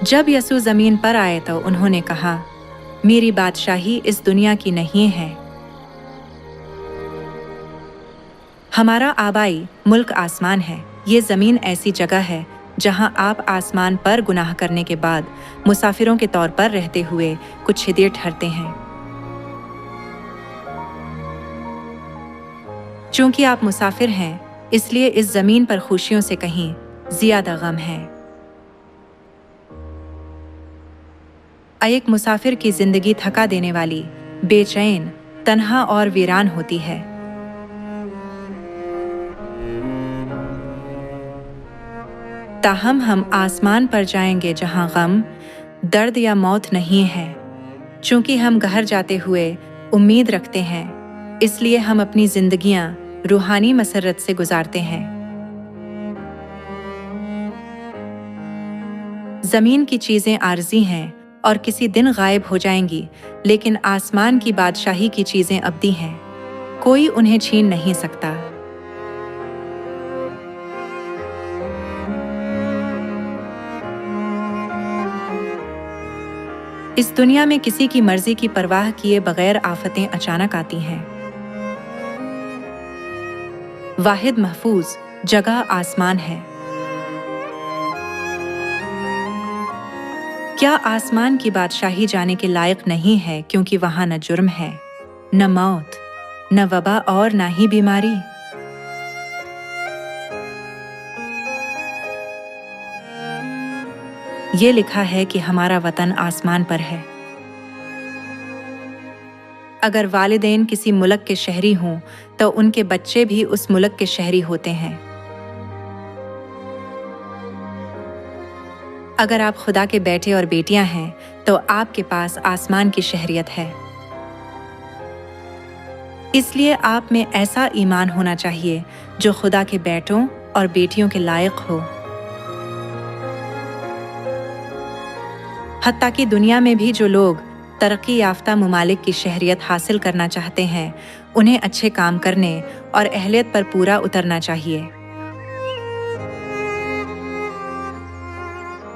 جب یسوع زمین پر آئے تو انہوں نے کہا، میری بادشاہی اس دنیا کی نہیں ہے۔ ہمارا آبائی ملک آسمان ہے۔ یہ زمین ایسی جگہ ہے جہاں آپ آسمان پر گناہ کرنے کے بعد مسافروں کے طور پر رہتے ہوئے کچھ دیر ٹھہرتے ہیں۔ چونکہ آپ مسافر ہیں، اس لیے اس زمین پر خوشیوں سے کہیں زیادہ غم ہے۔ ایک مسافر کی زندگی تھکا دینے والی، بے چین، تنہا اور ویران ہوتی ہے۔ تاہم ہم آسمان پر جائیں گے جہاں غم، درد یا موت نہیں ہے۔ چونکہ ہم گھر جاتے ہوئے امید رکھتے ہیں، اس لیے ہم اپنی زندگیاں روحانی مسرت سے گزارتے ہیں۔ زمین کی چیزیں عارضی ہیں اور کسی دن غائب ہو جائیں گی، لیکن آسمان کی بادشاہی کی چیزیں ابدی ہیں، کوئی انہیں چھین نہیں سکتا۔ اس دنیا میں کسی کی مرضی کی پرواہ کیے بغیر آفتیں اچانک آتی ہیں۔ واحد محفوظ جگہ آسمان ہے۔ کیا آسمان کی بادشاہی جانے کے لائق نہیں ہے کیونکہ وہاں نہ جرم ہے، نہ موت، نہ وبا اور نہ ہی بیماری؟ یہ لکھا ہے کہ ہمارا وطن آسمان پر ہے۔ اگر والدین کسی ملک کے شہری ہوں تو ان کے بچے بھی اس ملک کے شہری ہوتے ہیں۔ اگر آپ خدا کے بیٹے اور بیٹیاں ہیں تو آپ کے پاس آسمان کی شہریت ہے۔ اس لیے آپ میں ایسا ایمان ہونا چاہیے جو خدا کے بیٹوں اور بیٹیوں کے لائق ہو۔ حتیٰ کہ دنیا میں بھی جو لوگ ترقی یافتہ ممالک کی شہریت حاصل کرنا چاہتے ہیں، انہیں اچھے کام کرنے اور اہلیت پر پورا اترنا چاہیے۔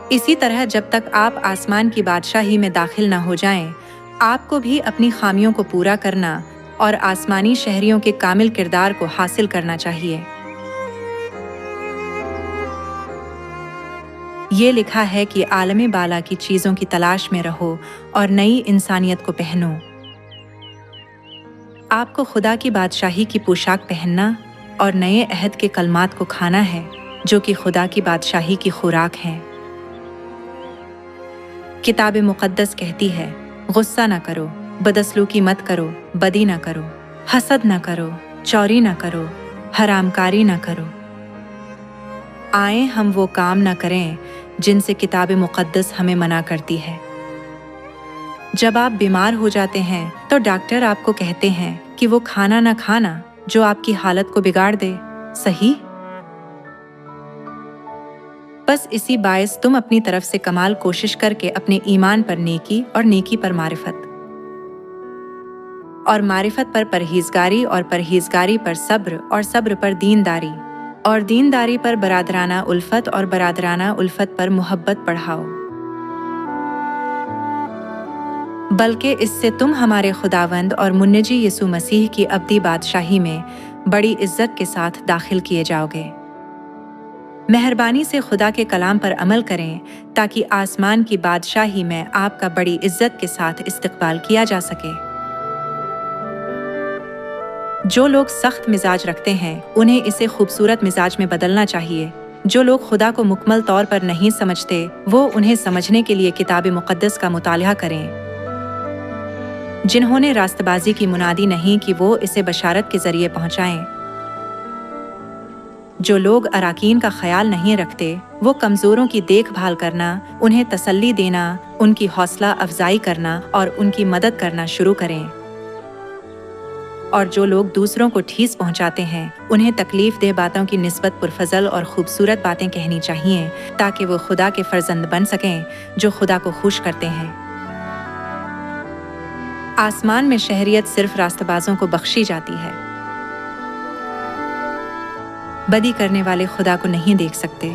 اسی طرح جب تک آپ آسمان کی بادشاہی میں داخل نہ ہو جائیں، آپ کو بھی اپنی خامیوں کو پورا کرنا اور آسمانی شہریوں کے کامل کردار کو حاصل کرنا چاہیے۔ یہ لکھا ہے کہ عالم بالا کی چیزوں کی تلاش میں رہو اور نئی انسانیت کو پہنو۔ آپ کو خدا کی بادشاہی کی پوشاک پہننا اور نئے عہد کے کلمات کو کھانا ہے، جو کہ خدا کی بادشاہی کی خوراک ہیں۔ کتاب مقدس کہتی ہے، غصہ نہ کرو، بدسلوکی مت کرو، بدی نہ کرو، حسد نہ کرو، چوری نہ کرو، حرام کاری نہ کرو۔ آئیں ہم وہ کام نہ کریں جن سے کتاب مقدس ہمیں منع کرتی ہے۔ جب آپ بیمار ہو جاتے ہیں تو ڈاکٹر آپ کو کہتے ہیں کہ وہ کھانا نہ کھانا جو آپ کی حالت کو بگاڑ دے، صحیح؟ بس اسی باعث تم اپنی طرف سے کمال کوشش کر کے اپنے ایمان پر نیکی اور نیکی پر معرفت اور معرفت پر پرہیزگاری اور پرہیزگاری پر صبر اور صبر پر دینداری اور دینداری پر برادرانہ الفت اور برادرانہ الفت پر محبت بڑھاؤ، بلکہ اس سے تم ہمارے خداوند اور منجی یسوع مسیح کی ابدی بادشاہی میں بڑی عزت کے ساتھ داخل کیے جاؤ گے۔ مہربانی سے خدا کے کلام پر عمل کریں تاکہ آسمان کی بادشاہی میں آپ کا بڑی عزت کے ساتھ استقبال کیا جا سکے۔ جو لوگ سخت مزاج رکھتے ہیں انہیں اسے خوبصورت مزاج میں بدلنا چاہیے۔ جو لوگ خدا کو مکمل طور پر نہیں سمجھتے وہ انہیں سمجھنے کے لیے کتاب مقدس کا مطالعہ کریں۔ جنہوں نے راست بازی کی منادی نہیں کی وہ اسے بشارت کے ذریعے پہنچائیں۔ جو لوگ اراکین کا خیال نہیں رکھتے وہ کمزوروں کی دیکھ بھال کرنا، انہیں تسلی دینا، ان کی حوصلہ افزائی کرنا اور ان کی مدد کرنا شروع کریں۔ اور جو لوگ دوسروں کو ٹھیس پہنچاتے ہیں انہیں تکلیف دہ باتوں کی نسبت پرفضل اور خوبصورت باتیں کہنی چاہیے تاکہ وہ خدا کے فرزند بن سکیں جو خدا کو خوش کرتے ہیں۔ آسمان میں شہریت صرف راست بازوں کو بخشی جاتی ہے۔ بدی کرنے والے خدا کو نہیں دیکھ سکتے۔